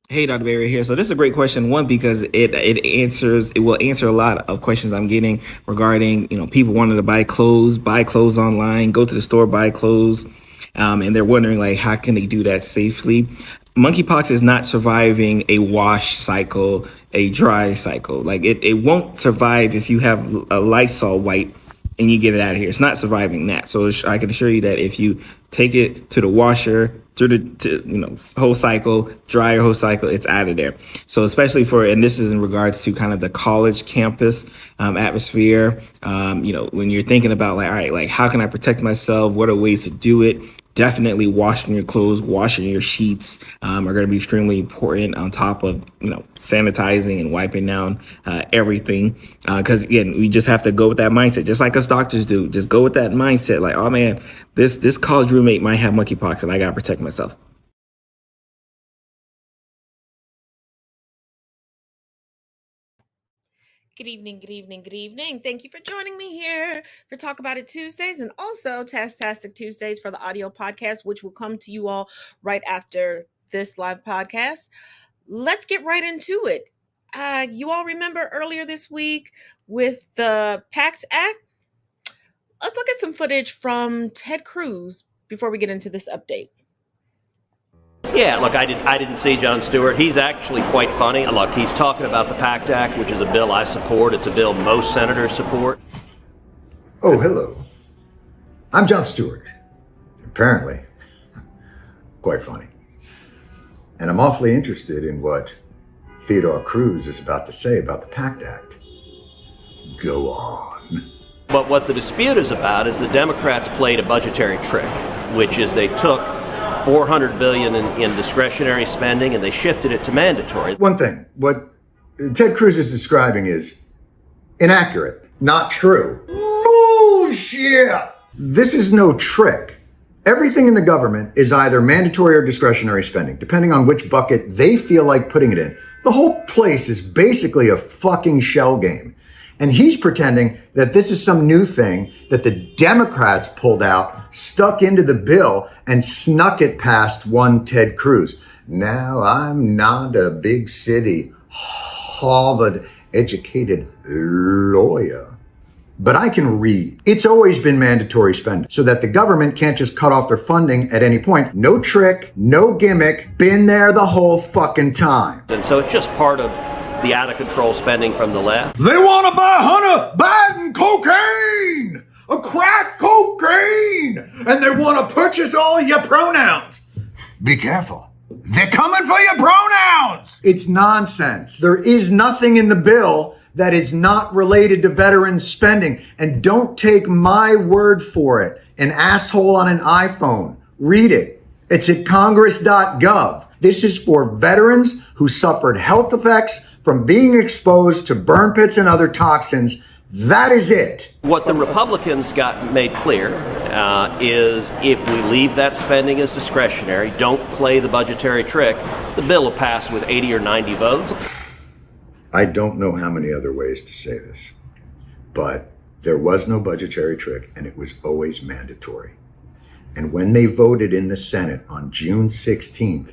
Hey, Dr. Barry here. So this is a great question. One, because it will answer a lot of questions I'm getting regarding, people wanting to buy clothes online, go to the store, buy clothes, and they're wondering like how can they do that safely. Monkeypox is not surviving a wash cycle, a dry cycle. Like it won't survive if you have a Lysol wipe and you get it out of here. It's not surviving that. So I can assure you that if you take it to the washer, through the whole cycle, dryer whole cycle, it's out of there. So especially and this is in regards to kind of the college campus atmosphere. When you're thinking about like, all right, like how can I protect myself? What are ways to do it? Definitely washing your clothes, washing your sheets are going to be extremely important on top of, sanitizing and wiping down everything. Because again, we just have to go with that mindset, just like us doctors do. Just go with that mindset. Like, oh man, this college roommate might have monkeypox and I got to protect myself. Good evening, good evening, good evening. Thank you for joining me here for Talk About It Tuesdays and also Tastastic Tuesdays for the audio podcast, which will come to you all right after this live podcast. Let's get right into it. You all remember earlier this week with the PACT Act? Let's look at some footage from Ted Cruz before we get into this update. Yeah, look, I didn't see Jon Stewart. He's actually quite funny. Look, he's talking about the PACT Act, which is a bill I support. It's a bill most senators support. Oh, hello. I'm Jon Stewart. Apparently. Quite funny. And I'm awfully interested in what Theodore Cruz is about to say about the PACT Act. Go on. But what the dispute is about is the Democrats played a budgetary trick, which is they took $400 billion in discretionary spending and they shifted it to mandatory. One thing, what Ted Cruz is describing is inaccurate, not true. Bullshit! This is no trick. Everything in the government is either mandatory or discretionary spending, depending on which bucket they feel like putting it in. The whole place is basically a fucking shell game. And he's pretending that this is some new thing that the Democrats pulled out, stuck into the bill, and snuck it past one Ted Cruz. Now, I'm not a big city, Harvard-educated lawyer, but I can read. It's always been mandatory spending so that the government can't just cut off their funding at any point. No trick, no gimmick, been there the whole fucking time. And so it's just part of the out-of-control spending from the left. They want to buy Hunter Biden cocaine, a crack cocaine, and they want to purchase all your pronouns. Be careful. They're coming for your pronouns. It's nonsense. There is nothing in the bill that is not related to veterans spending. And don't take my word for it. An asshole on an iPhone. Read it. It's at congress.gov. This is for veterans who suffered health effects from being exposed to burn pits and other toxins. That is it. What the Republicans got made clear is if we leave that spending as discretionary, don't play the budgetary trick, the bill will pass with 80 or 90 votes. I don't know how many other ways to say this, but there was no budgetary trick and it was always mandatory. And when they voted in the Senate on June 16th,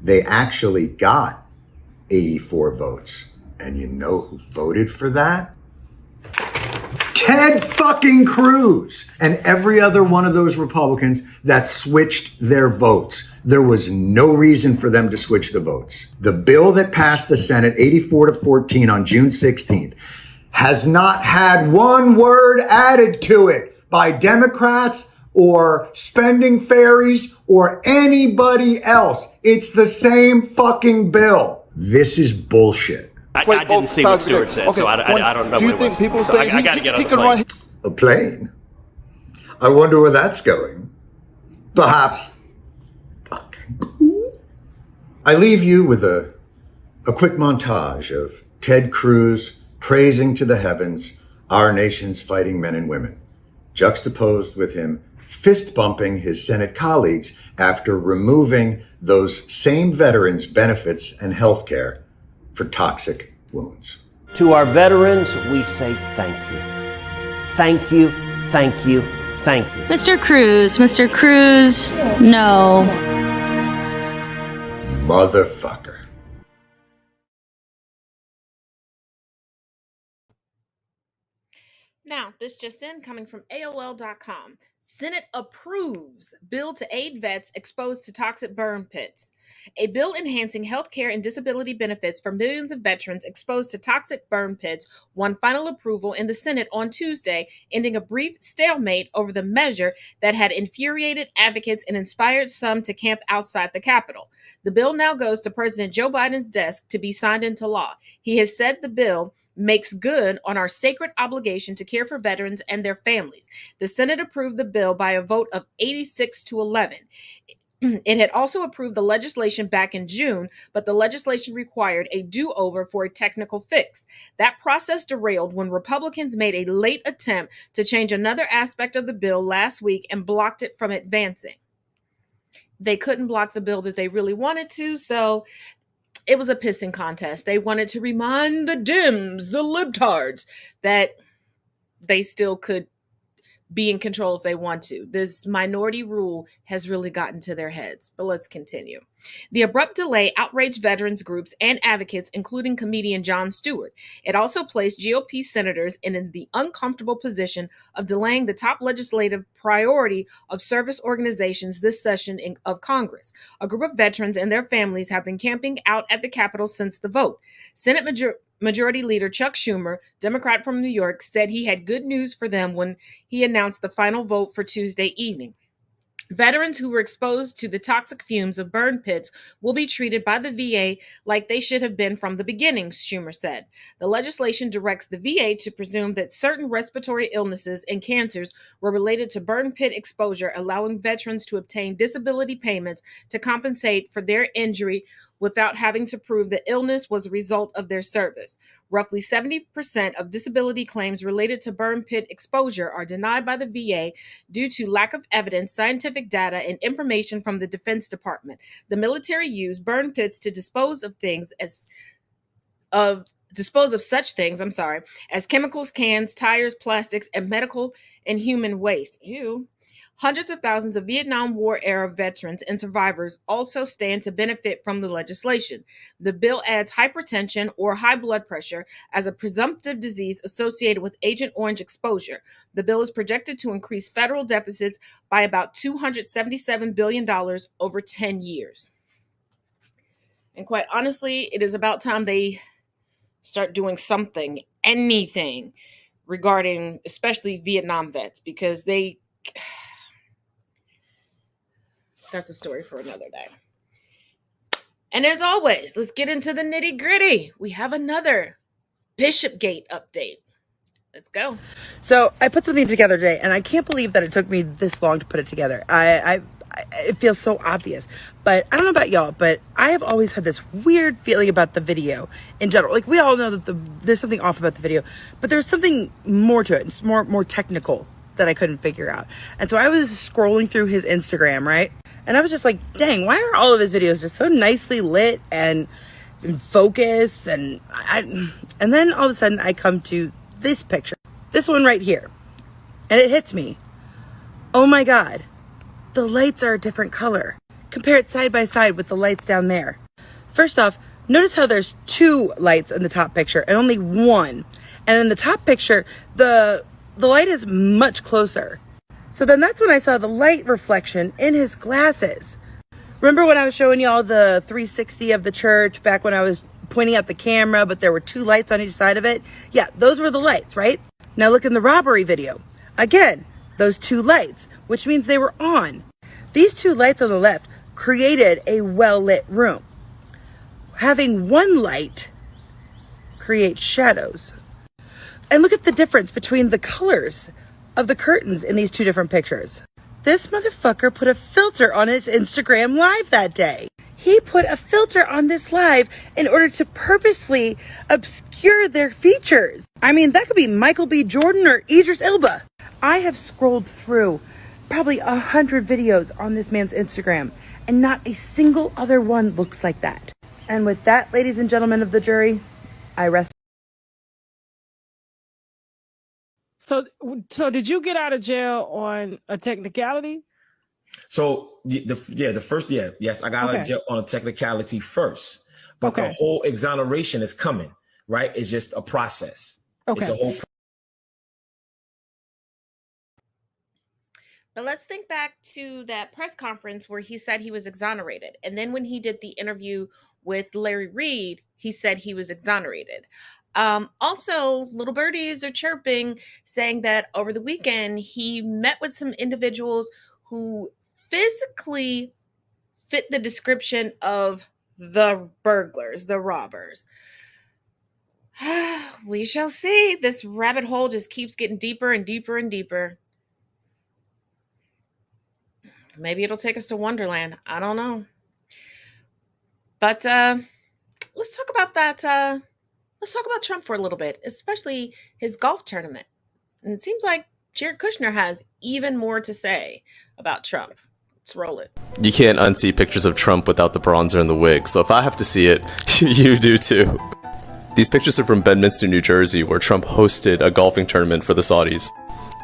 they actually got 84 votes. And you know who voted for that? Ted fucking Cruz and every other one of those Republicans that switched their votes. There was no reason for them to switch the votes. The bill that passed the Senate 84-14 on June 16th has not had one word added to it by Democrats or spending fairies or anybody else. It's the same fucking bill. This is bullshit. I didn't see what Stewart said, so I don't know. Do you what it think was. people say I got to get on he the could plane. run? A plane? I wonder where that's going. Perhaps. I leave you with a quick montage of Ted Cruz praising to the heavens our nation's fighting men and women, juxtaposed with him fist bumping his Senate colleagues after removing those same veterans' benefits and health care for toxic wounds. To our veterans, we say thank you. Thank you, thank you, thank you. Mr. Cruz, no. Motherfucker. Now, this just in, coming from AOL.com. Senate approves bill to aid vets exposed to toxic burn pits. A bill enhancing health care and disability benefits for millions of veterans exposed to toxic burn pits won final approval in the Senate on Tuesday, ending a brief stalemate over the measure that had infuriated advocates and inspired some to camp outside the Capitol. The bill now goes to President Joe Biden's desk to be signed into law. He has said the bill makes good on our sacred obligation to care for veterans and their families. The Senate approved the bill by a vote of 86 to 11. It had also approved the legislation back in June, but the legislation required a do-over for a technical fix. That process derailed when Republicans made a late attempt to change another aspect of the bill last week and blocked it from advancing. They couldn't block the bill that they really wanted to, so it was a pissing contest. They wanted to remind the Dems, the libtards, that they still could be in control if they want to. This minority rule has really gotten to their heads, but let's continue. The abrupt delay outraged veterans groups and advocates, including comedian Jon Stewart. It also placed GOP senators in the uncomfortable position of delaying the top legislative priority of service organizations this session of Congress. A group of veterans and their families have been camping out at the Capitol since the vote. Senate Majority Leader Chuck Schumer, Democrat from New York, said he had good news for them when he announced the final vote for Tuesday evening. Veterans who were exposed to the toxic fumes of burn pits will be treated by the VA like they should have been from the beginning, Schumer said. The legislation directs the VA to presume that certain respiratory illnesses and cancers were related to burn pit exposure, allowing veterans to obtain disability payments to compensate for their injury without having to prove the illness was a result of their service. Roughly 70% of disability claims related to burn pit exposure are denied by the VA due to lack of evidence, scientific data, and information from the Defense Department. The military used burn pits to dispose of such things as chemicals, cans, tires, plastics, and medical and human waste. Ew. Hundreds of thousands of Vietnam War-era veterans and survivors also stand to benefit from the legislation. The bill adds hypertension or high blood pressure as a presumptive disease associated with Agent Orange exposure. The bill is projected to increase federal deficits by about $277 billion over 10 years. And quite honestly, it is about time they start doing something, anything, regarding especially Vietnam vets, because that's a story for another day. And as always, let's get into the nitty gritty. We have another Bishopgate update. Let's go. So I put something together today, and I can't believe that it took me this long to put it together. It feels so obvious, but I don't know about y'all, but I have always had this weird feeling about the video in general. Like, we all know that there's something off about the video, but there's something more to it. It's more technical that I couldn't figure out. And so I was scrolling through his Instagram, right? And I was just like, dang, why are all of his videos just so nicely lit and in focus? And then all of a sudden I come to this picture, this one right here. And it hits me. Oh my God, the lights are a different color. Compare it side by side with the lights down there. First off, notice how there's two lights in the top picture and only one. And in the top picture, the light is much closer. So then that's when I saw the light reflection in his glasses. Remember when I was showing y'all the 360 of the church back when I was pointing at the camera, but there were two lights on each side of it? Yeah, those were the lights, right? Now look in the robbery video. Again, those two lights, which means they were on. These two lights on the left created a well-lit room. Having one light creates shadows. And look at the difference between the colors of the curtains in these two different pictures. This motherfucker put a filter on his Instagram live that day. He put a filter on this live in order to purposely obscure their features. I mean, that could be Michael B. Jordan or Idris Elba. I have scrolled through probably 100 videos on this man's Instagram, and not a single other one looks like that. And with that, ladies and gentlemen of the jury, I rest. So did you get out of jail on a technicality? So yes, I got out of jail on a technicality first, but the whole exoneration is coming, right? It's just a process. Okay. It's a whole But let's think back to that press conference where he said he was exonerated. And then when he did the interview with Larry Reed, he said he was exonerated. Also, little birdies are chirping, saying that over the weekend, he met with some individuals who physically fit the description of the burglars, the robbers. We shall see. This rabbit hole just keeps getting deeper and deeper and deeper. Maybe it'll take us to Wonderland. I don't know. But let's talk about that. Let's talk about Trump for a little bit, especially his golf tournament. And it seems like Jared Kushner has even more to say about Trump. Let's roll it. You can't unsee pictures of Trump without the bronzer and the wig, so if I have to see it, you do too. These pictures are from Bedminster, New Jersey, where Trump hosted a golfing tournament for the Saudis.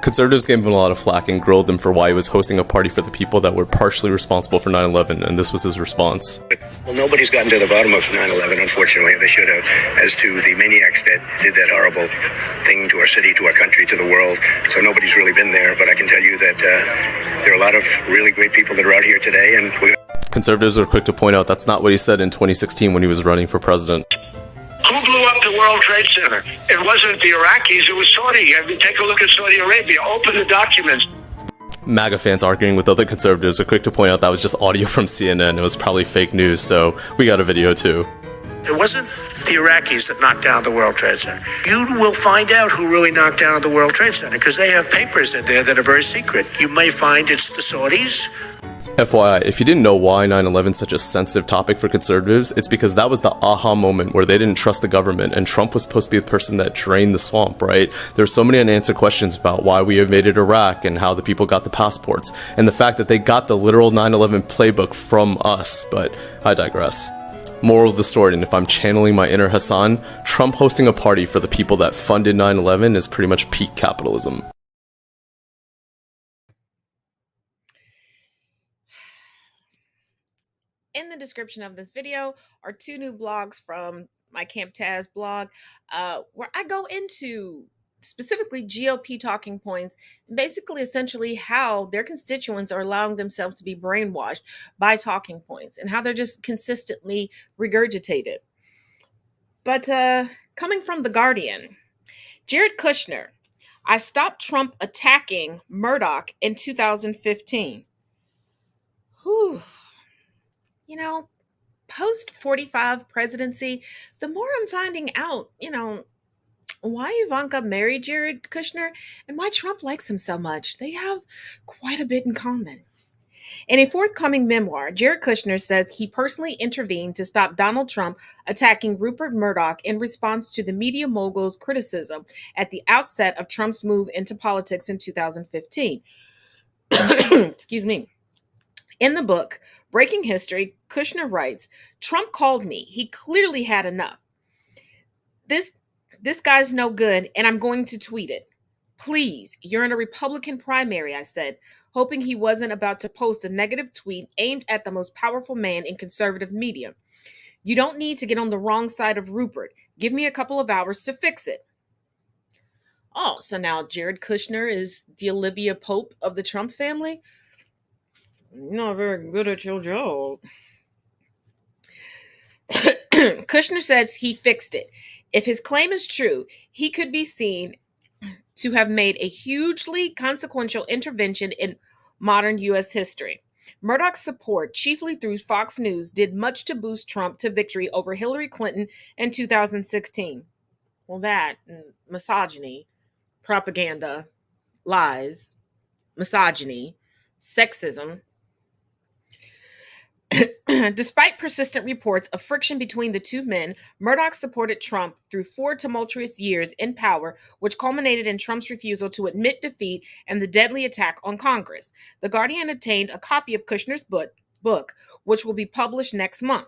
Conservatives gave him a lot of flack and grilled him for why he was hosting a party for the people that were partially responsible for 9/11, and this was his response. Well, nobody's gotten to the bottom of 9/11, unfortunately. They should have, as to the maniacs that did that horrible thing to our city, to our country, to the world. So nobody's really been there, but I can tell you that there are a lot of really great people that are out here today. And Conservatives are quick to point out that's not what he said in 2016 when he was running for president. Who blew up the World Trade Center? It wasn't the Iraqis, it was Saudi. I mean, take a look at Saudi Arabia. Open the documents. MAGA fans arguing with other conservatives are quick to point out that was just audio from CNN. It was probably fake news, so we got a video too. It wasn't the Iraqis that knocked down the World Trade Center. You will find out who really knocked down the World Trade Center because they have papers in there that are very secret. You may find it's the Saudis. FYI, if you didn't know why 9/11 is such a sensitive topic for conservatives, it's because that was the aha moment where they didn't trust the government, and Trump was supposed to be the person that drained the swamp, right? There's so many unanswered questions about why we invaded Iraq and how the people got the passports, and the fact that they got the literal 9/11 playbook from us, but I digress. Moral of the story, and if I'm channeling my inner Hassan, Trump hosting a party for the people that funded 9/11 is pretty much peak capitalism. In the description of this video are 2 new blogs from my Camp Taz blog, where I go into specifically GOP talking points, basically essentially how their constituents are allowing themselves to be brainwashed by talking points and how they're just consistently regurgitated. But coming from The Guardian, Jared Kushner, I stopped Trump attacking Murdoch in 2015. Whew. You know, post 45 presidency, the more I'm finding out, why Ivanka married Jared Kushner and why Trump likes him so much. They have quite a bit in common. In a forthcoming memoir, Jared Kushner says he personally intervened to stop Donald Trump attacking Rupert Murdoch in response to the media mogul's criticism at the outset of Trump's move into politics in 2015. Excuse me. In the book, Breaking History, Kushner writes, Trump called me. He clearly had enough. This guy's no good, and I'm going to tweet it. Please, you're in a Republican primary, I said, hoping he wasn't about to post a negative tweet aimed at the most powerful man in conservative media. You don't need to get on the wrong side of Rupert. Give me a couple of hours to fix it. Oh, so now Jared Kushner is the Olivia Pope of the Trump family? You're not very good at your job. Kushner says he fixed it. If his claim is true, he could be seen to have made a hugely consequential intervention in modern U.S. history. Murdoch's support, chiefly through Fox News, did much to boost Trump to victory over Hillary Clinton in 2016. Well, that, misogyny, propaganda, lies, misogyny, sexism. Despite persistent reports of friction between the two men, Murdoch supported Trump through 4 tumultuous years in power, which culminated in Trump's refusal to admit defeat and the deadly attack on Congress. The Guardian obtained a copy of Kushner's book, which will be published next month.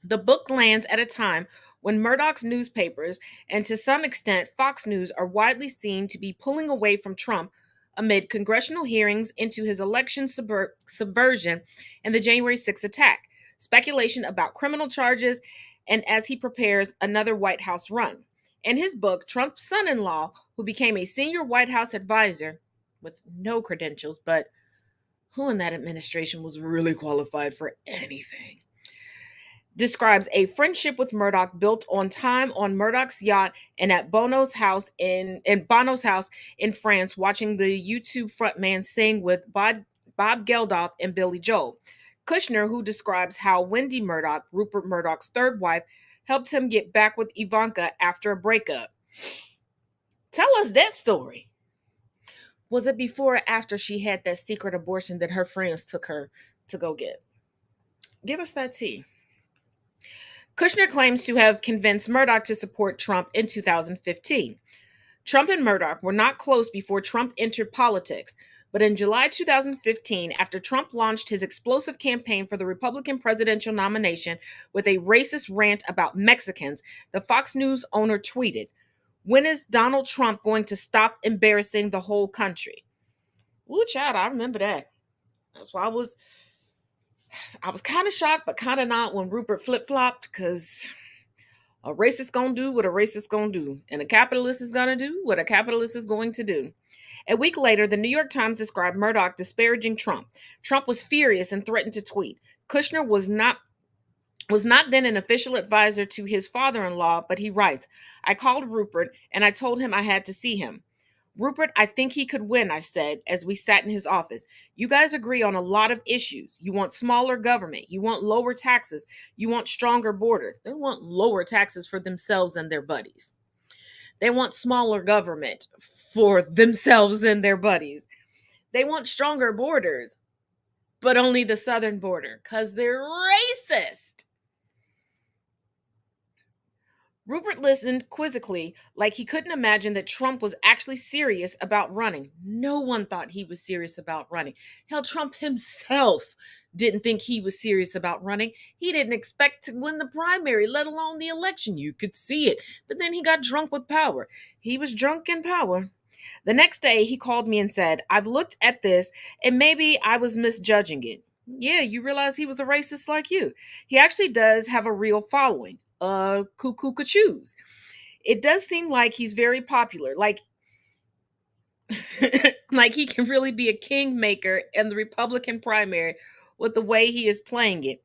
The book lands at a time when Murdoch's newspapers, and to some extent Fox News, are widely seen to be pulling away from Trump amid congressional hearings into his election subversion and the January 6th attack, speculation about criminal charges, and as he prepares another White House run. In his book, Trump's son-in-law, who became a senior White House advisor, with no credentials, but who in that administration was really qualified for anything, describes a friendship with Murdoch built on time on Murdoch's yacht and at Bono's house in France, watching the YouTube frontman sing with Bob Geldof and Billy Joel. Kushner, who describes how Wendy Murdoch, Rupert Murdoch's third wife, helped him get back with Ivanka after a breakup. Tell us that story. Was it before or after she had that secret abortion that her friends took her to go get? Give us that tea. Kushner claims to have convinced Murdoch to support Trump in 2015. Trump and Murdoch were not close before Trump entered politics, but in July 2015, after Trump launched his explosive campaign for the Republican presidential nomination with a racist rant about Mexicans, the Fox News owner tweeted, "When is Donald Trump going to stop embarrassing the whole country?" Ooh, child, I remember that. That's why I was kind of shocked, but kind of not when Rupert flip-flopped, because a racist gonna do what a racist gonna do, and a capitalist is gonna do what a capitalist is going to do. A week later, the New York Times described Murdoch disparaging Trump. Trump was furious and threatened to tweet. Kushner was not then an official advisor to his father-in-law, but he writes, "I called Rupert and I told him I had to see him. Rupert, I think he could win," I said, as we sat in his office. "You guys agree on a lot of issues. You want smaller government. You want lower taxes. You want stronger borders." They want lower taxes for themselves and their buddies. They want smaller government for themselves and their buddies. They want stronger borders, but only the southern border, because they're racist. Rupert listened quizzically, like he couldn't imagine that Trump was actually serious about running. No one thought he was serious about running. Hell, Trump himself didn't think he was serious about running. He didn't expect to win the primary, let alone the election. You could see it. But then he got drunk with power. He was drunk in power. The next day, he called me and said, "I've looked at this, and maybe I was misjudging it." Yeah, you realize he was a racist like you. He actually does have a real following. Cuckoo choose. It does seem like he's very popular, like like he can really be a kingmaker in the Republican primary with the way he is playing it.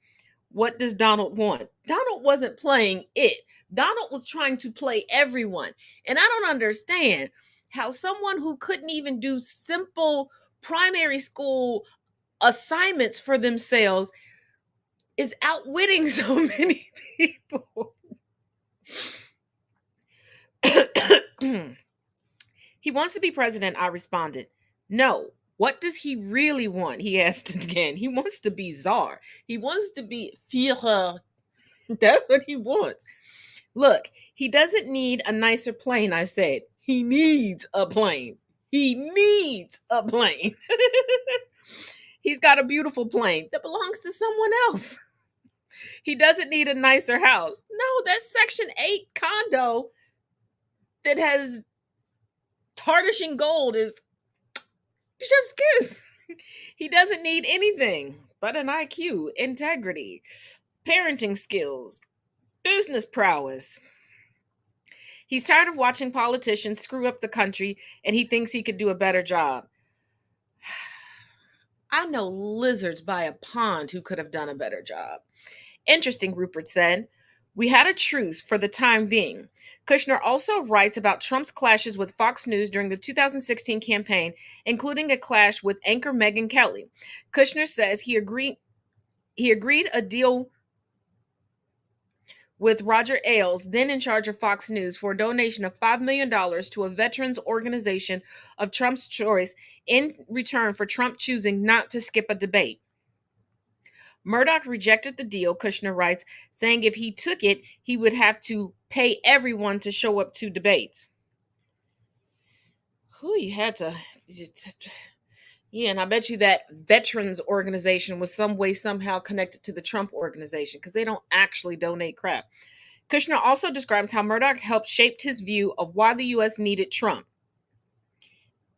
What does Donald want? Donald wasn't playing it. Donald was trying to play everyone. And I don't understand how someone who couldn't even do simple primary school assignments for themselves is outwitting so many people. "He wants to be president," I responded. "No. What does he really want?" he asked again. "He wants to be czar. He wants to be Führer." That's what he wants. "Look, he doesn't need a nicer plane," I said. "He needs a plane. He needs a plane." "He's got a beautiful plane that belongs to someone else." "He doesn't need a nicer house." No, that's Section 8 condo that has tarnishing gold is chef's kiss. "He doesn't need anything but an IQ, integrity, parenting skills, business prowess. He's tired of watching politicians screw up the country, and he thinks he could do a better job." I know lizards by a pond who could have done a better job. "Interesting," Rupert said. "We had a truce for the time being." Kushner also writes about Trump's clashes with Fox News during the 2016 campaign, including a clash with anchor Megyn Kelly. Kushner says he agreed a deal with Roger Ailes, then in charge of Fox News, for a donation of $5 million to a veterans organization of Trump's choice in return for Trump choosing not to skip a debate. Murdoch rejected the deal, Kushner writes, saying if he took it, he would have to pay everyone to show up to debates. You had to... Yeah, and I bet you that veterans organization was some way, somehow connected to the Trump organization, because they don't actually donate crap. Kushner also describes how Murdoch helped shape his view of why the U.S. needed Trump.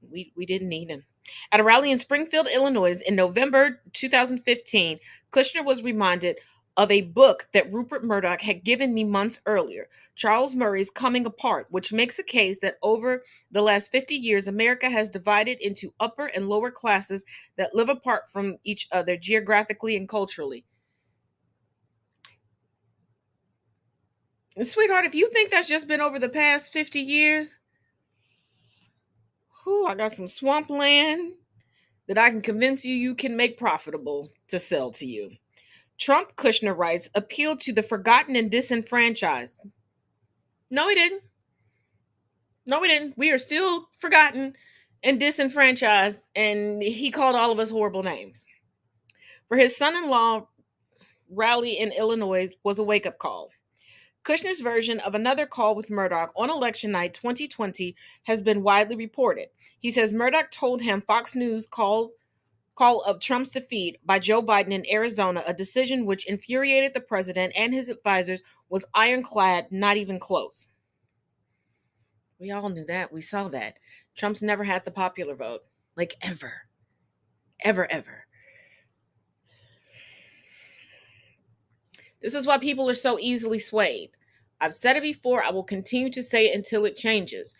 We didn't need him. At a rally in Springfield, Illinois in November 2015, Kushner was reminded of a book that Rupert Murdoch had given me months earlier, Charles Murray's Coming Apart, which makes a case that over the last 50 years, America has divided into upper and lower classes that live apart from each other geographically and culturally. And sweetheart, if you think that's just been over the past 50 years, I got some swampland that I can convince you can make profitable to sell to you. Trump, Kushner writes, appealed to the forgotten and disenfranchised. No, he didn't. No, we didn't. We are still forgotten and disenfranchised, and he called all of us horrible names. For his son-in-law rally in Illinois was a wake-up call. Kushner's version of another call with Murdoch on election night 2020 has been widely reported. He says Murdoch told him Fox News call of Trump's defeat by Joe Biden in Arizona, a decision which infuriated the president and his advisors, was ironclad, not even close. We all knew that. We saw that. Trump's never had the popular vote. Like ever. Ever, ever. This is why people are so easily swayed. I've said it before. I will continue to say it until it changes.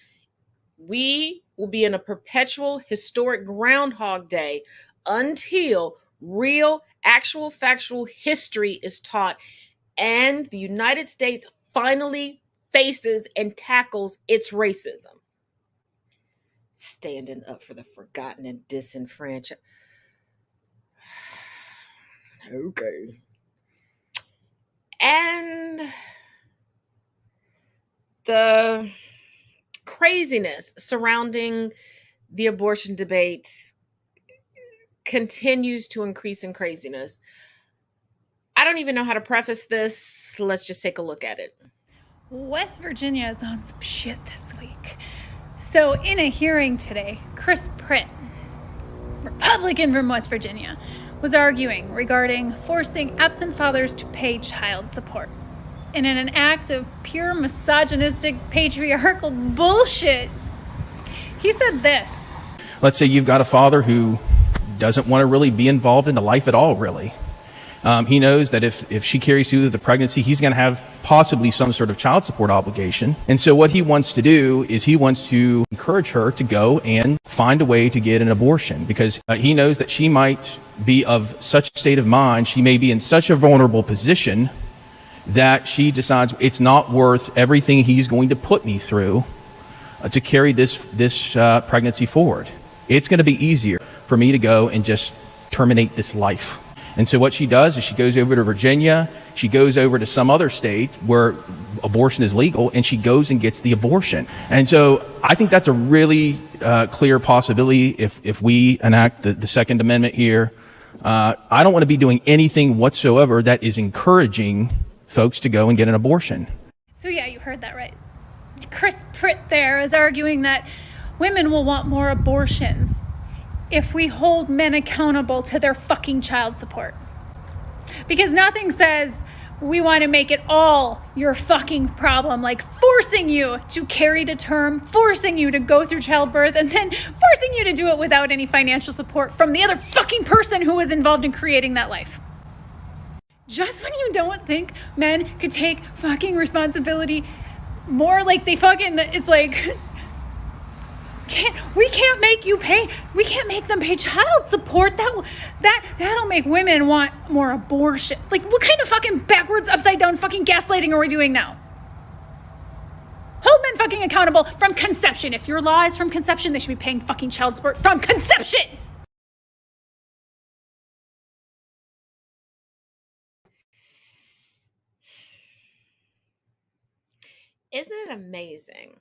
We will be in a perpetual historic Groundhog Day until real, actual, factual history is taught and the United States finally faces and tackles its racism. Standing up for the forgotten and disenfranchised. Okay. And the craziness surrounding the abortion debates continues to increase in craziness. I don't even know how to preface this. Let's just take a look at it. West Virginia is on some shit this week. So in a hearing today, Chris Pritt, Republican from West Virginia, was arguing regarding forcing absent fathers to pay child support. And in an act of pure misogynistic, patriarchal bullshit, he said this. Let's say you've got a father who doesn't want to really be involved in the life at all, really. He knows that if she carries through the pregnancy, he's going to have possibly some sort of child support obligation. And so what he wants to do is he wants to encourage her to go and find a way to get an abortion, because he knows that she might be of such a state of mind, she may be in such a vulnerable position that she decides it's not worth everything he's going to put me through to carry this pregnancy forward. It's going to be easier for me to go and just terminate this life. And so what she does is she goes over to Virginia, she goes over to some other state where abortion is legal, and she goes and gets the abortion. And so I think that's a really clear possibility if we enact the Second Amendment here. I don't want to be doing anything whatsoever that is encouraging folks to go and get an abortion. So yeah, you heard that right. Chris Pritt there is arguing that women will want more abortions if we hold men accountable to their fucking child support. Because nothing says we want to make it all your fucking problem, like forcing you to carry to term, forcing you to go through childbirth, and then forcing you to do it without any financial support from the other fucking person who was involved in creating that life. Just when you don't think men could take fucking responsibility more, like they fucking, it's like, we can't make them pay child support. That'll make women want more abortion. Like, what kind of fucking backwards, upside down fucking gaslighting are we doing now? Hold men fucking accountable from conception. If your law is from conception, they should be paying fucking child support from conception. Isn't it amazing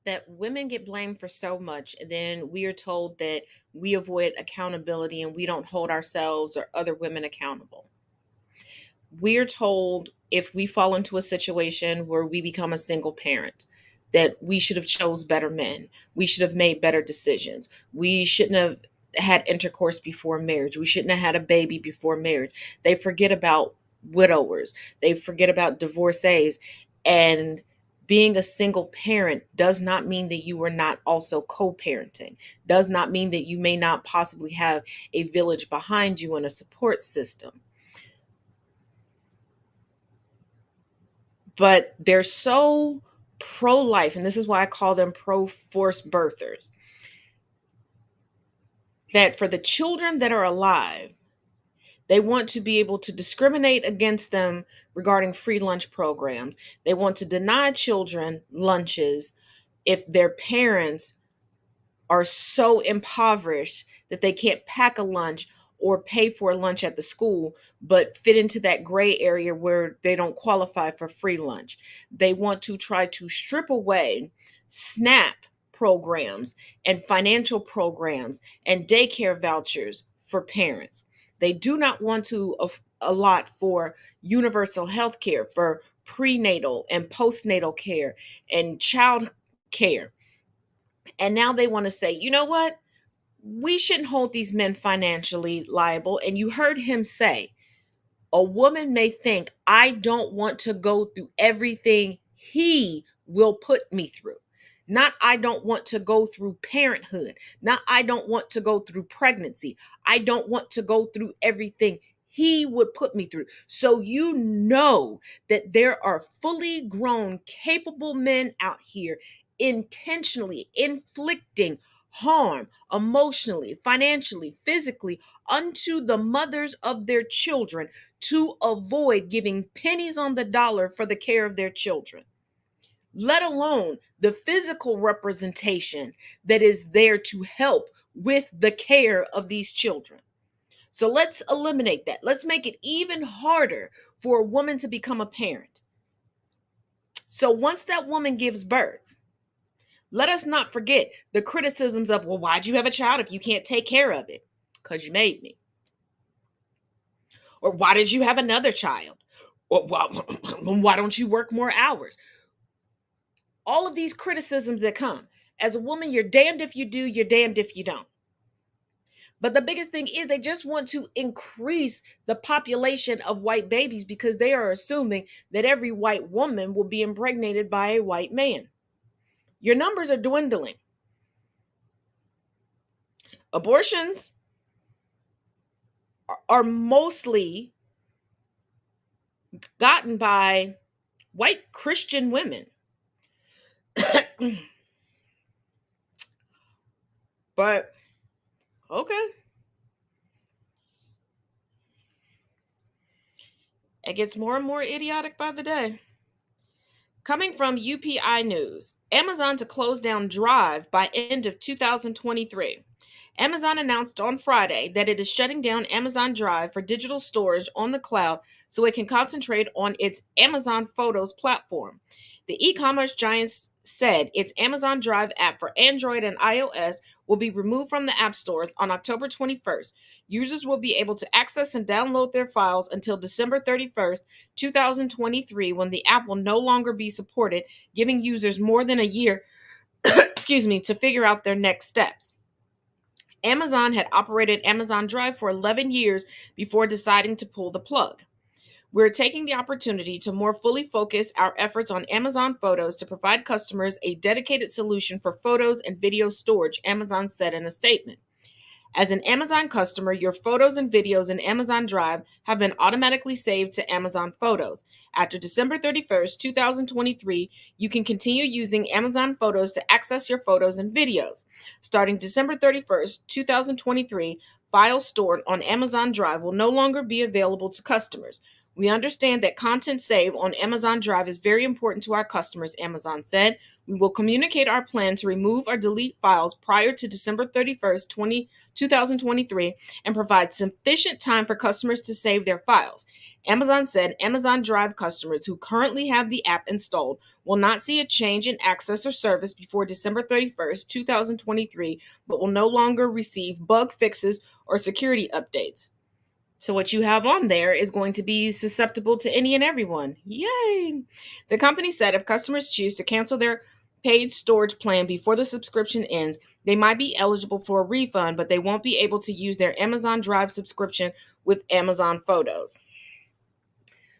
that women get blamed for so much, and then we are told that we avoid accountability and we don't hold ourselves or other women accountable? We're told if we fall into a situation where we become a single parent, that we should have chose better men. We should have made better decisions. We shouldn't have had intercourse before marriage. We shouldn't have had a baby before marriage. They forget about widowers. They forget about divorcees. And being a single parent does not mean that you are not also co-parenting, does not mean that you may not possibly have a village behind you and a support system. but they're so pro-life, and this is why I call them pro-force birthers, that for the children that are alive, they want to be able to discriminate against them regarding free lunch programs. They want to deny children lunches if their parents are so impoverished that they can't pack a lunch or pay for a lunch at the school, but fit into that gray area where they don't qualify for free lunch. They want to try to strip away SNAP programs and financial programs and daycare vouchers for parents. They do not want to allot for universal health care, for prenatal and postnatal care and child care. And now they want to say, you know what? We shouldn't hold these men financially liable. And you heard him say, a woman may think, I don't want to go through everything he will put me through. Not, I don't want to go through parenthood. Not, I don't want to go through pregnancy. I don't want to go through everything he would put me through. So you know that there are fully grown, capable men out here intentionally inflicting harm emotionally, financially, physically unto the mothers of their children to avoid giving pennies on the dollar for the care of their children, let alone the physical representation that is there to help with the care of these children. So let's eliminate that. Let's make it even harder for a woman to become a parent. So once that woman gives birth, let us not forget the criticisms of, well, why'd you have a child if you can't take care of it? Because you made me. Or why did you have another child? Or why don't you work more hours? All of these criticisms that come. As a woman, you're damned if you do, you're damned if you don't. But the biggest thing is they just want to increase the population of white babies because they are assuming that every white woman will be impregnated by a white man. Your numbers are dwindling. Abortions are mostly gotten by white Christian women. But, okay. It gets more and more idiotic by the day. Coming from UPI News, Amazon to close down Drive by end of 2023. Amazon announced on Friday that it is shutting down Amazon Drive for digital storage on the cloud so it can concentrate on its Amazon Photos platform. The e-commerce giant said its Amazon Drive app for Android and iOS will be removed from the app stores on October 21st. Users will be able to access and download their files until December 31st, 2023, when the app will no longer be supported, giving users more than a year to figure out their next steps. Amazon had operated Amazon Drive for 11 years before deciding to pull the plug. We're taking the opportunity to more fully focus our efforts on Amazon Photos to provide customers a dedicated solution for photos and video storage, Amazon said in a statement. As an Amazon customer, your photos and videos in Amazon Drive have been automatically saved to Amazon Photos. After December 31st, 2023, you can continue using Amazon Photos to access your photos and videos. Starting December 31st, 2023, files stored on Amazon Drive will no longer be available to customers. We understand that content saved on Amazon Drive is very important to our customers, Amazon said. We will communicate our plan to remove or delete files prior to December 31st, 2023, and provide sufficient time for customers to save their files. Amazon said Amazon Drive customers who currently have the app installed will not see a change in access or service before December 31st, 2023, but will no longer receive bug fixes or security updates. So what you have on there is going to be susceptible to any and everyone. Yay! The company said if customers choose to cancel their paid storage plan before the subscription ends, they might be eligible for a refund, but they won't be able to use their Amazon Drive subscription with Amazon Photos.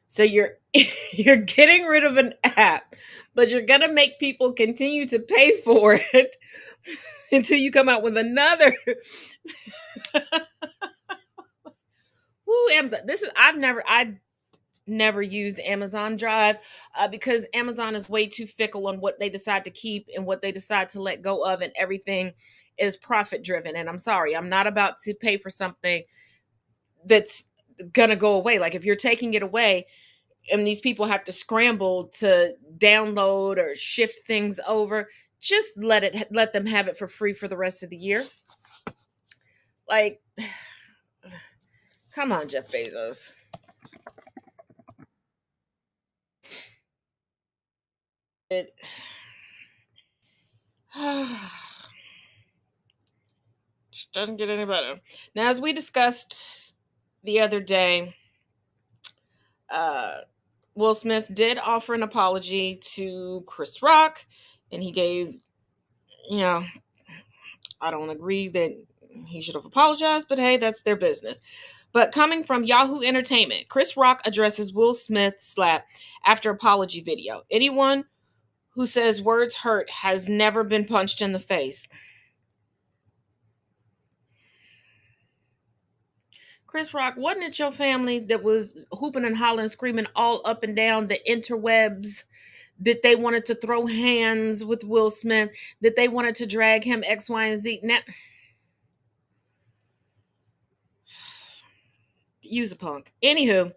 So you're getting rid of an app, but you're going to make people continue to pay for it until you come out with another. Woo, Amazon. never used Amazon Drive because Amazon is way too fickle on what they decide to keep and what they decide to let go of, and everything is profit driven. And I'm sorry, I'm not about to pay for something that's gonna go away. Like, if you're taking it away and these people have to scramble to download or shift things over, just let them have it for free for the rest of the year. Like, come on, Jeff Bezos. It just doesn't get any better. Now, as we discussed the other day, Will Smith did offer an apology to Chris Rock, and he gave, I don't agree that he should have apologized, but hey, that's their business. But coming from Yahoo Entertainment, Chris Rock addresses Will Smith's slap after apology video. Anyone who says words hurt has never been punched in the face. Chris Rock, wasn't it your family that was hooping and hollering, screaming all up and down the interwebs that they wanted to throw hands with Will Smith, that they wanted to drag him X, Y, and Z? Now, use a punk. Anywho,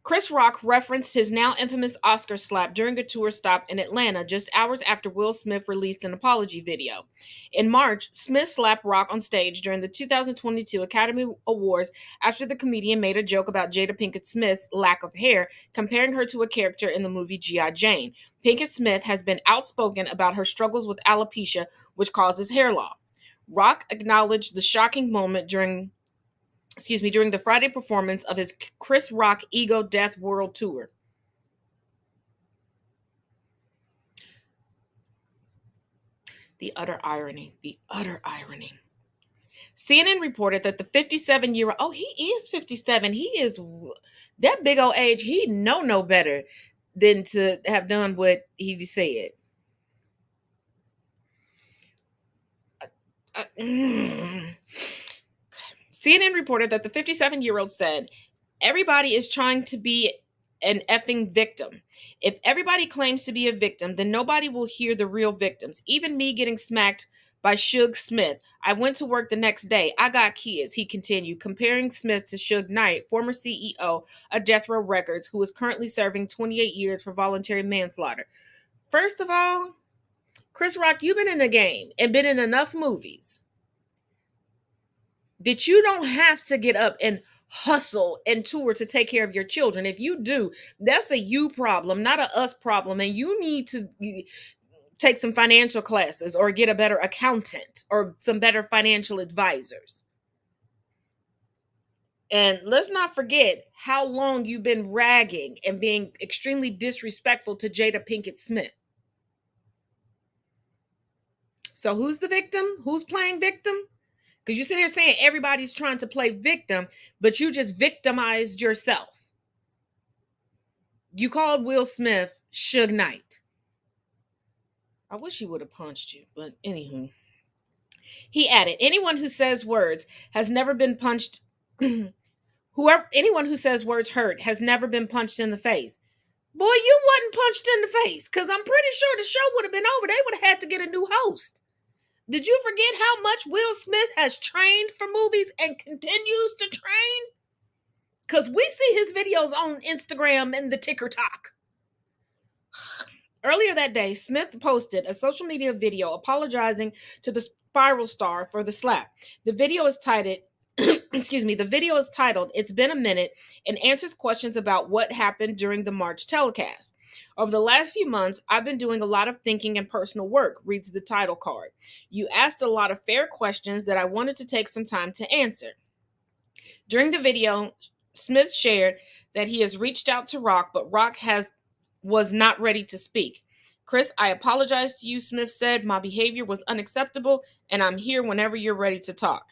Chris Rock referenced his now infamous Oscar slap during a tour stop in Atlanta just hours after Will Smith released an apology video. In March, Smith slapped Rock on stage during the 2022 Academy Awards after the comedian made a joke about Jada Pinkett Smith's lack of hair, comparing her to a character in the movie G.I. Jane. Pinkett Smith has been outspoken about her struggles with alopecia, which causes hair loss. Rock acknowledged the shocking moment during the Friday performance of his Chris Rock Ego Death World Tour. The utter irony. CNN reported that the 57-year-old, he is 57. He is that big old age. He no better than to have done what he said. CNN reported that the 57-year-old said, "Everybody is trying to be an effing victim. If everybody claims to be a victim, then nobody will hear the real victims. Even me getting smacked by Suge Smith. I went to work the next day. I got kids," he continued, comparing Smith to Suge Knight, former CEO of Death Row Records, who is currently serving 28 years for voluntary manslaughter. First of all, Chris Rock, you've been in the game and been in enough movies that you don't have to get up and hustle and tour to take care of your children. If you do, that's a you problem, not a us problem. And you need to take some financial classes or get a better accountant or some better financial advisors. And let's not forget how long you've been ragging and being extremely disrespectful to Jada Pinkett Smith. So who's the victim? Who's playing victim? Because you sit here saying everybody's trying to play victim, but you just victimized yourself. You called Will Smith Suge Knight. I wish he would have punched you, but anywho. He added, anyone who says words has never been punched. Anyone who says words hurt has never been punched in the face. Boy, you wasn't punched in the face, because I'm pretty sure the show would have been over. They would have had to get a new host. Did you forget how much Will Smith has trained for movies and continues to train? Because we see his videos on Instagram and the TikTok. Earlier that day, Smith posted a social media video apologizing to the Spiral star for the slap. The video is titled, "It's Been a Minute," and answers questions about what happened during the March telecast. "Over the last few months, I've been doing a lot of thinking and personal work," reads the title card. "You asked a lot of fair questions that I wanted to take some time to answer." During the video, Smith shared that he has reached out to Rock, but Rock was not ready to speak. "Chris, I apologize to you," Smith said. "My behavior was unacceptable, and I'm here whenever you're ready to talk."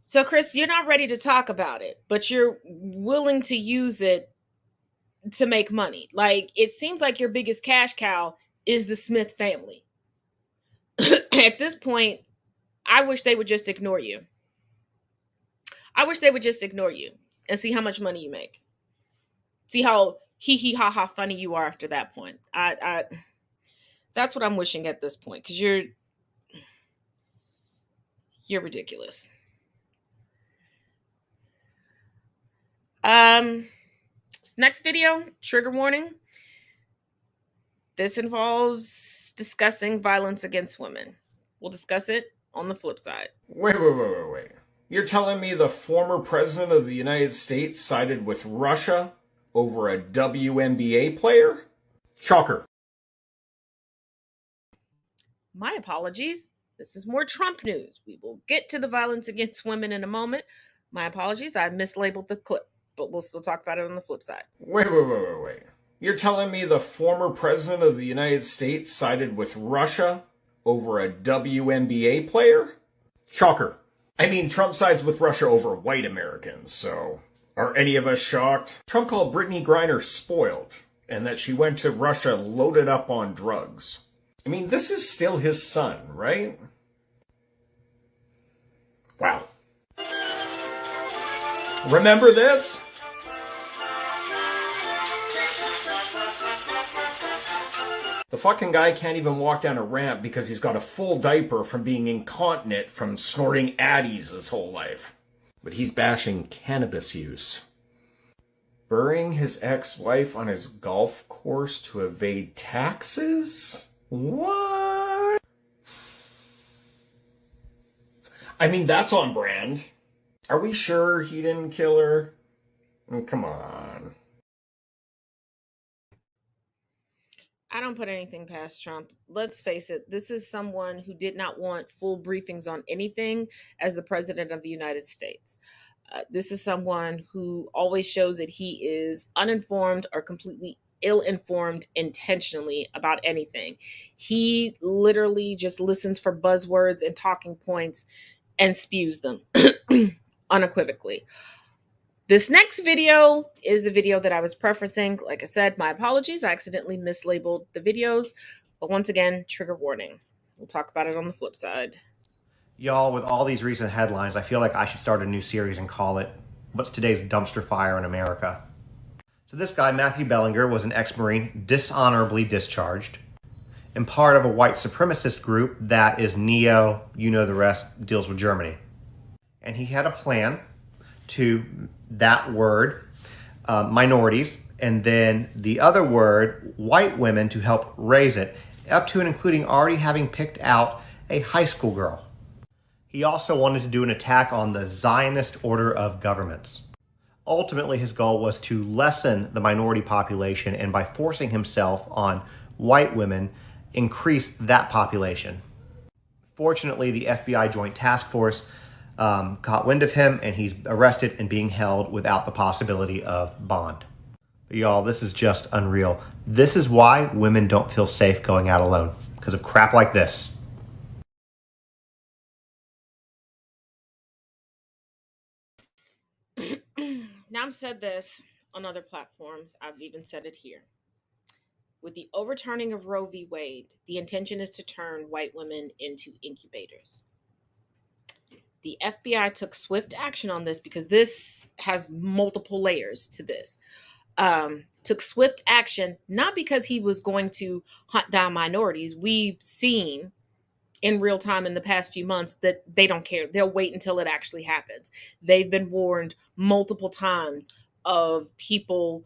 So, Chris, you're not ready to talk about it, but you're willing to use it to make money. Like, it seems like your biggest cash cow is the Smith family. At this point, I wish they would just ignore you. I wish they would just ignore you and see how much money you make. See how hee ha ha funny you are after that point. I that's what I'm wishing at this point, because you're ridiculous. Next video, trigger warning. This involves discussing violence against women. We'll discuss it on the flip side. Wait. You're telling me the former president of the United States sided with Russia over a WNBA player? Shocker. My apologies. This is more Trump news. We will get to the violence against women in a moment. My apologies. I mislabeled the clip, but we'll still talk about it on the flip side. Wait. You're telling me the former president of the United States sided with Russia over a WNBA player? Shocker. I mean, Trump sides with Russia over white Americans, so are any of us shocked? Trump called Brittany Griner spoiled, and that she went to Russia loaded up on drugs. I mean, this is still his son, right? Wow. Remember this? The fucking guy can't even walk down a ramp because he's got a full diaper from being incontinent from snorting Addies his whole life. But he's bashing cannabis use. Burying his ex-wife on his golf course to evade taxes? What? I mean, that's on brand. Are we sure he didn't kill her? Come on. I don't put anything past Trump. Let's face it, this is someone who did not want full briefings on anything as the president of the United States. This is someone who always shows that he is uninformed or completely ill-informed intentionally about anything. He literally just listens for buzzwords and talking points and spews them unequivocally. This next video is the video that I was preferencing. Like I said, my apologies. I accidentally mislabeled the videos. But once again, trigger warning. We'll talk about it on the flip side. Y'all, with all these recent headlines, I feel like I should start a new series and call it, What's Today's Dumpster Fire in America? So this guy, Matthew Bellinger, was an ex-Marine dishonorably discharged and part of a white supremacist group that is neo, you know the rest, deals with Germany. And he had a plan to that word, minorities, and then the other word, white women, to help raise it, up to and including already having picked out a high school girl. He also wanted to do an attack on the Zionist order of governments. Ultimately, his goal was to lessen the minority population, and by forcing himself on white women, increase that population. Fortunately, the FBI Joint Task Force caught wind of him, and he's arrested and being held without the possibility of bond. But y'all, this is just unreal. This is why women don't feel safe going out alone, because of crap like this. Now I've said this on other platforms. I've even said it here. With the overturning of Roe v. Wade, the intention is to turn white women into incubators. The FBI took swift action on this because this has multiple layers to this. Took swift action, not because he was going to hunt down minorities. We've seen in real time in the past few months that they don't care. They'll wait until it actually happens. They've been warned multiple times of people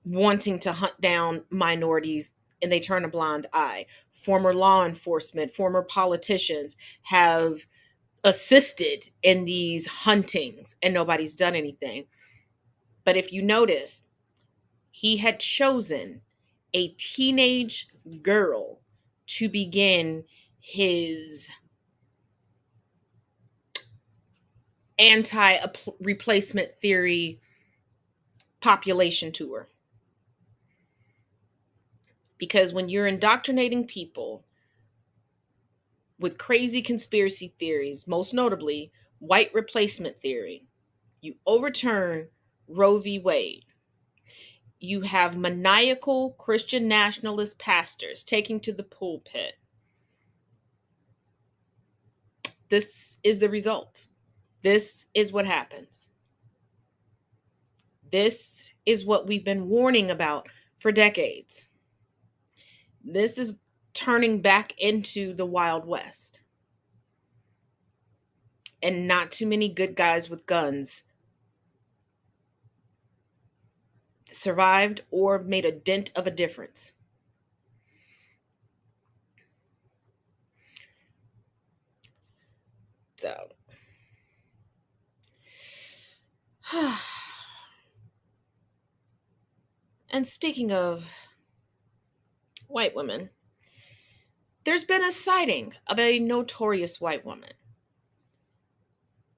wanting to hunt down minorities, and they turn a blind eye. Former law enforcement, former politicians have assisted in these huntings, and nobody's done anything. But if you notice, he had chosen a teenage girl to begin his anti-replacement theory population tour. Because when you're indoctrinating people with crazy conspiracy theories, most notably white replacement theory, you overturn Roe v. Wade. You have maniacal Christian nationalist pastors taking to the pulpit. This is the result. This is what happens. This is what we've been warning about for decades. This is turning back into the Wild West. And not too many good guys with guns survived or made a dent of a difference. So, and speaking of white women, there's been a sighting of a notorious white woman.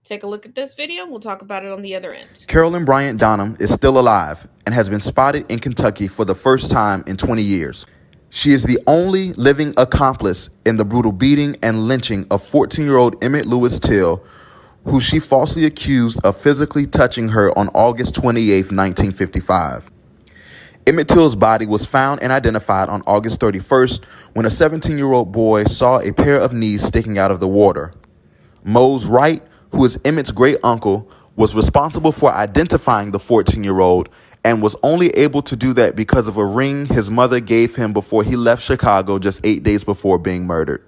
Take a look at this video. We'll talk about it on the other end. Carolyn Bryant Donham is still alive and has been spotted in Kentucky for the first time in 20 years. She is the only living accomplice in the brutal beating and lynching of 14-year-old Emmett Lewis Till, who she falsely accused of physically touching her on August 28, 1955. Emmett Till's body was found and identified on August 31st when a 17-year-old boy saw a pair of knees sticking out of the water. Mose Wright, who is Emmett's great uncle, was responsible for identifying the 14-year-old and was only able to do that because of a ring his mother gave him before he left Chicago just 8 days before being murdered.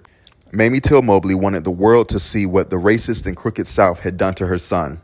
Mamie Till Mobley wanted the world to see what the racist and crooked South had done to her son,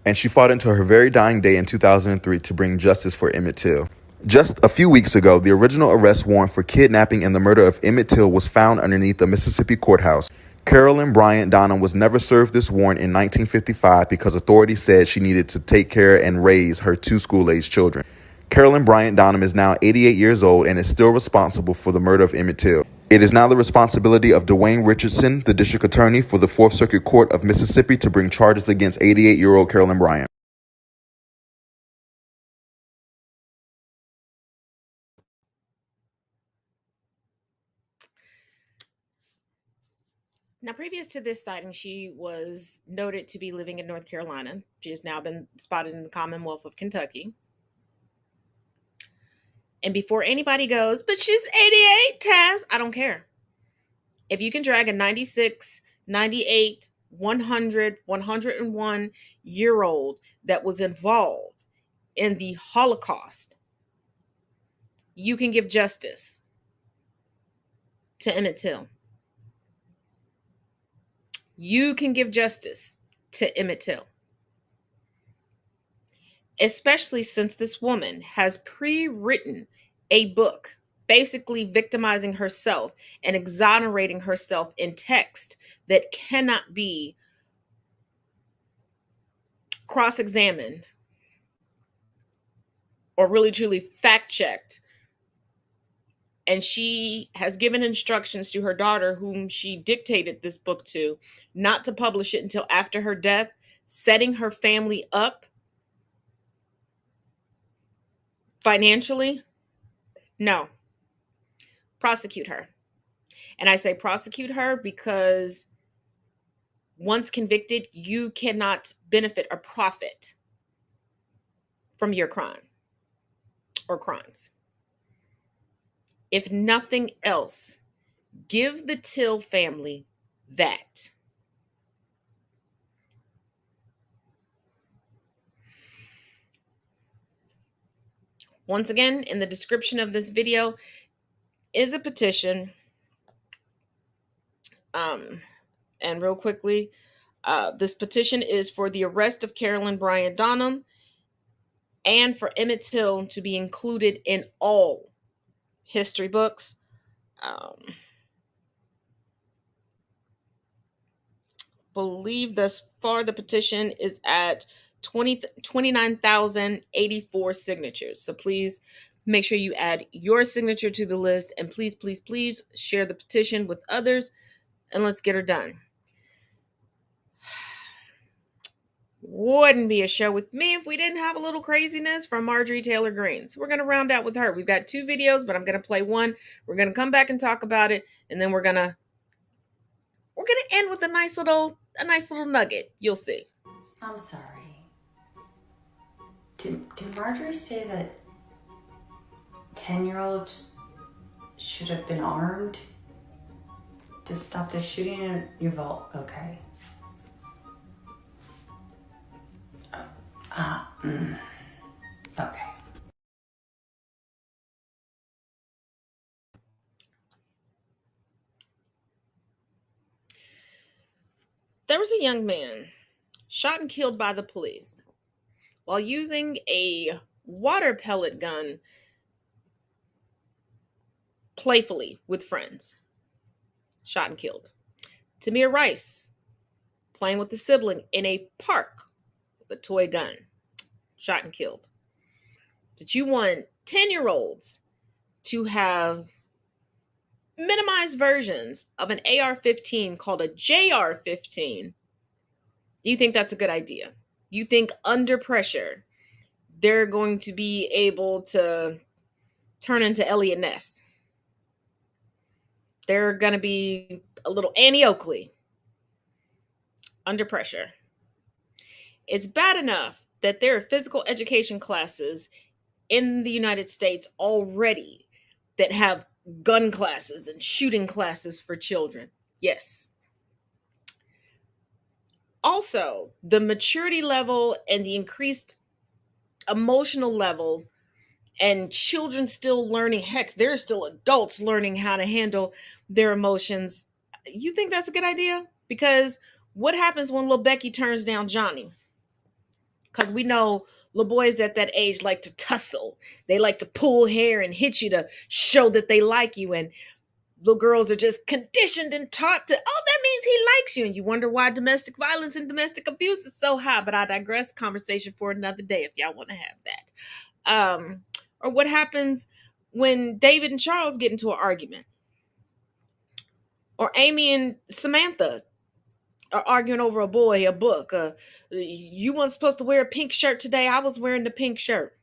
and she fought until her very dying day in 2003 to bring justice for Emmett Till. Just a few weeks ago, the original arrest warrant for kidnapping and the murder of Emmett Till was found underneath the Mississippi courthouse. Carolyn Bryant Donham was never served this warrant in 1955 because authorities said she needed to take care and raise her 2 school-aged children. Carolyn Bryant Donham is now 88 years old and is still responsible for the murder of Emmett Till. It is now the responsibility of Dwayne Richardson, the district attorney for the 4th Circuit Court of Mississippi, to bring charges against 88-year-old Carolyn Bryant. Now, previous to this sighting, she was noted to be living in North Carolina. She has now been spotted in the Commonwealth of Kentucky. And before anybody goes, but she's 88, Taz, I don't care. If you can drag a 96, 98, 100, 101-year-old that was involved in the Holocaust, you can give justice to Emmett Till. You can give justice to Emmett Till. Especially since this woman has pre-written a book basically victimizing herself and exonerating herself in text that cannot be cross-examined or really truly fact-checked. And she has given instructions to her daughter, whom she dictated this book to, not to publish it until after her death, setting her family up financially. No. Prosecute her. And I say prosecute her because once convicted, you cannot benefit or profit from your crime or crimes. If nothing else, give the Till family that. Once again, in the description of this video is a petition. And real quickly, this petition is for the arrest of Carolyn Bryant Donham and for Emmett Till to be included in all history books. Believe thus far the petition is at 29,084 signatures. So please make sure you add your signature to the list, and please, please, please share the petition with others, and let's get her done. Wouldn't be a show with me if we didn't have a little craziness from Marjorie Taylor Greene. So we're going to round out with her. We've got 2 videos, but I'm going to play one. We're going to come back and talk about it, and then we're going to end with a nice little nugget. You'll see. I'm sorry. Did Marjorie say that 10-year-olds should have been armed to stop the shooting in your vault? Okay. Okay. There was a young man shot and killed by the police while using a water pellet gun playfully with friends. Shot and killed. Tamir Rice playing with a sibling in a park with a toy gun. Shot and killed. That you want 10-year-olds to have minimized versions of an AR-15 called a JR-15. You think that's a good idea? You think under pressure they're going to be able to turn into Elliot Ness? They're going to be a little Annie Oakley under pressure. It's bad enough that there are physical education classes in the United States already that have gun classes and shooting classes for children. Yes. Also, the maturity level and the increased emotional levels and children still learning, heck, there are still adults learning how to handle their emotions. You think that's a good idea? Because what happens when little Becky turns down Johnny? Because we know little boys at that age like to tussle. They like to pull hair and hit you to show that they like you. And little girls are just conditioned and taught to, oh, that means he likes you. And you wonder why domestic violence and domestic abuse is so high. But I digress. Conversation for another day if y'all want to have that. Or what happens when David and Charles get into an argument? Or Amy and Samantha are arguing over a book. You weren't supposed to wear a pink shirt today. I was wearing the pink shirt.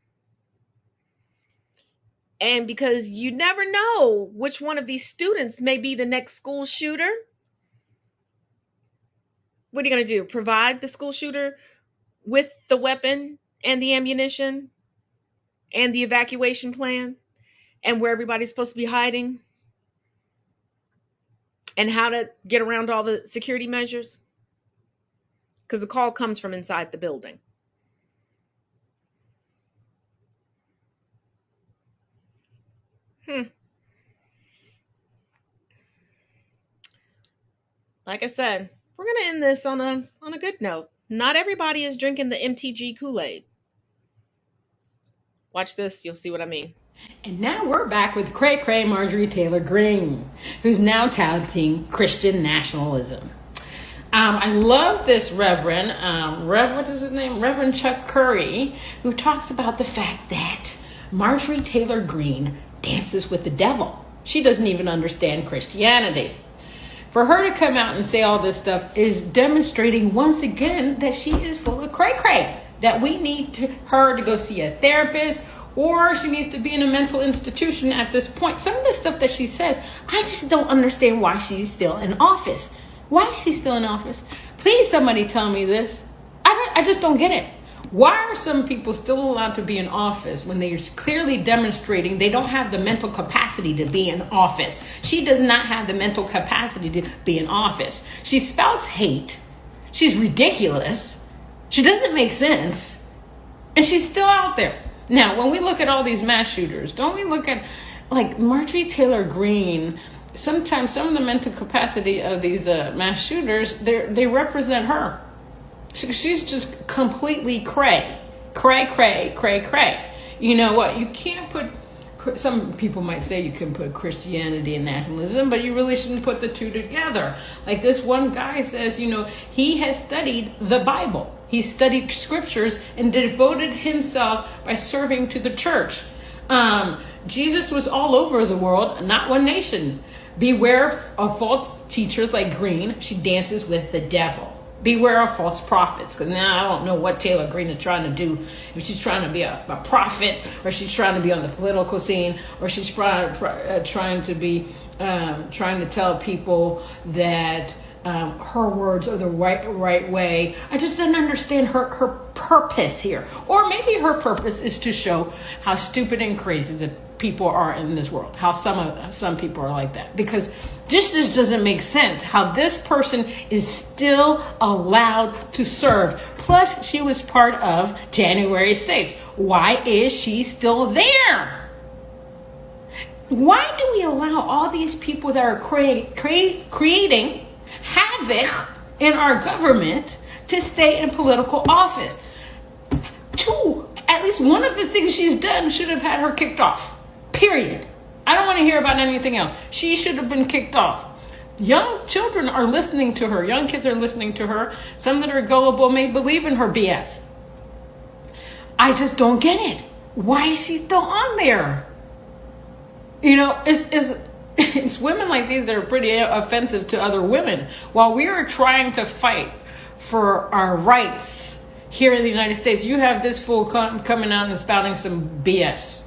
And because you never know which one of these students may be the next school shooter, what are you going to do? Provide the school shooter with the weapon and the ammunition and the evacuation plan and where everybody's supposed to be hiding and how to get around all the security measures? Because the call comes from inside the building. Like I said, we're going to end this on a good note. Not everybody is drinking the MTG Kool-Aid. Watch this, you'll see what I mean. And now we're back with cray-cray Marjorie Taylor Greene, who's now touting Christian nationalism. I love this Reverend what is his name? Reverend Chuck Curry, who talks about the fact that Marjorie Taylor Greene dances with the devil. She doesn't even understand Christianity. For her to come out and say all this stuff is demonstrating once again that she is full of cray-cray, that we need her to go see a therapist, or she needs to be in a mental institution at this point. Some of the stuff that she says, I just don't understand why she's still in office. Why is she still in office? Please, somebody tell me this. I just don't get it. Why are some people still allowed to be in office when they are clearly demonstrating they don't have the mental capacity to be in office? She does not have the mental capacity to be in office. She spouts hate. She's ridiculous. She doesn't make sense. And she's still out there. Now, when we look at all these mass shooters, don't we look at, like, Marjorie Taylor Greene? Sometimes some of the mental capacity of these mass shooters, they represent her. She's just completely cray. You know what? You can't put, some people might say you can put Christianity and nationalism, but you really shouldn't put the two together. Like this one guy says, he has studied the Bible. He studied scriptures and devoted himself by serving to the church. Jesus was all over the world, not one nation. Beware of false teachers like Greene. She dances with the devil. Beware of false prophets, because now I don't know what Taylor Greene is trying to do. If she's trying to be a prophet, or she's trying to be on the political scene, or she's trying to tell people that her words are the right way. I just don't understand her purpose here. Or maybe her purpose is to show how stupid and crazy the people are in this world, how some people are like that, because this just doesn't make sense how this person is still allowed to serve. Plus, she was part of January 6th. Why is she still there? Why do we allow all these people that are creating havoc in our government to stay in political office? Two, at least one of the things she's done should have had her kicked off. Period. I don't want to hear about anything else. She should have been kicked off. Young children are listening to her. Young kids are listening to her. Some that are gullible may believe in her BS. I just don't get it. Why is she still on there? You know, it's women like these that are pretty offensive to other women. While we are trying to fight for our rights here in the United States, you have this fool coming out and spouting some BS.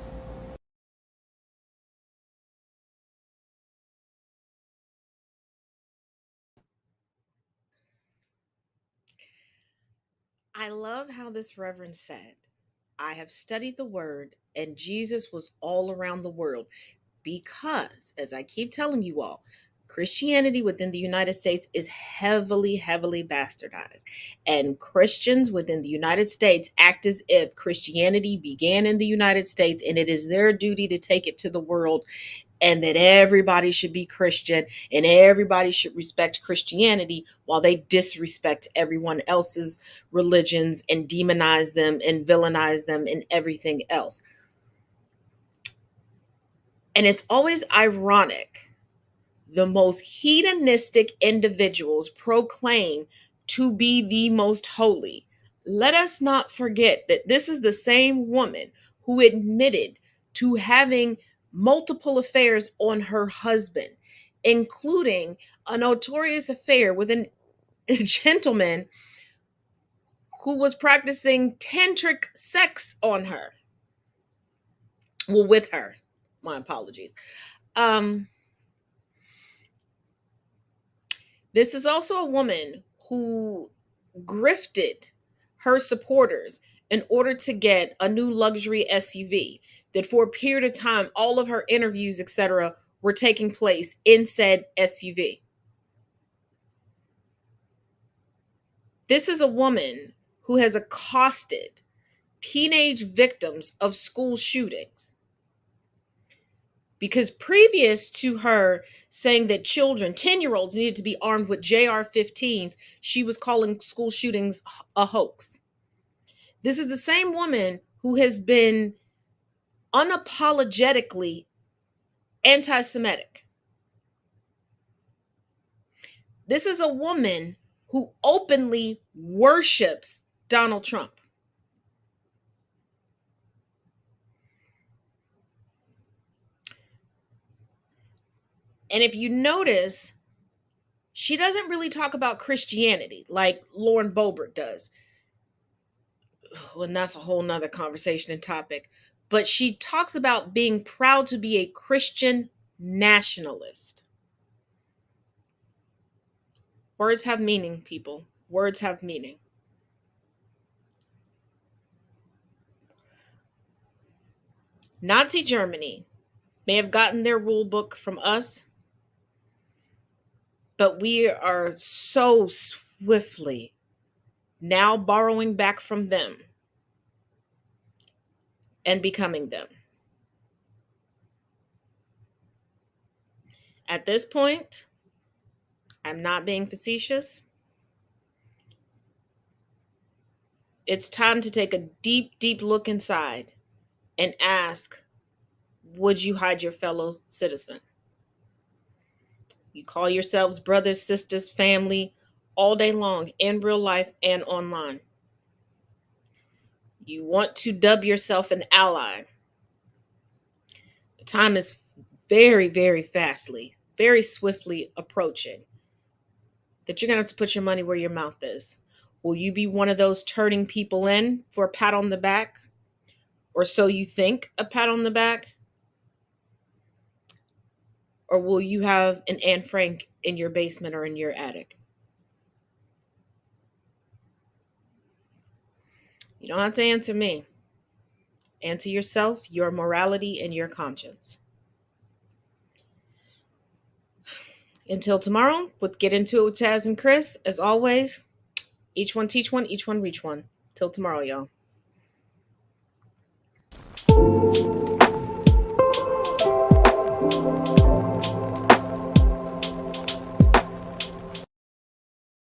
I love how this reverend said, I have studied the word and Jesus was all around the world because, as I keep telling you all, Christianity within the United States is heavily, heavily bastardized. And Christians within the United States act as if Christianity began in the United States and it is their duty to take it to the world, and that everybody should be Christian and everybody should respect Christianity while they disrespect everyone else's religions and demonize them and villainize them and everything else. And it's always ironic. The most hedonistic individuals proclaim to be the most holy. Let us not forget that this is the same woman who admitted to having multiple affairs on her husband, including a notorious affair with a gentleman who was practicing tantric sex on her. Well, with her. My apologies. This is also a woman who grifted her supporters in order to get a new luxury SUV that for a period of time, all of her interviews, etc., were taking place in said SUV. This is a woman who has accosted teenage victims of school shootings. Because previous to her saying that children, 10-year-olds, needed to be armed with JR-15s, she was calling school shootings a hoax. This is the same woman who has been unapologetically anti-Semitic. This is a woman who openly worships Donald Trump. And if you notice, she doesn't really talk about Christianity like Lauren Boebert does. And that's a whole nother conversation and topic. But she talks about being proud to be a Christian nationalist. Words have meaning, people. Words have meaning. Nazi Germany may have gotten their rule book from us, but we are so swiftly now borrowing back from them and becoming them. At this point, I'm not being facetious. It's time to take a deep, deep look inside and ask, would you hide your fellow citizen? You call yourselves brothers, sisters, family all day long in real life and online. You want to dub yourself an ally. The time is very, very fastly, very swiftly approaching that you're going to have to put your money where your mouth is. Will you be one of those turning people in for a pat on the back? Or so you think, a pat on the back? Or will you have an Anne Frank in your basement or in your attic? You don't have to answer me. Answer yourself, your morality, and your conscience. Until tomorrow, we'll get into it with Taz and Chris. As always, Each one teach one, each one reach one. Till tomorrow, y'all.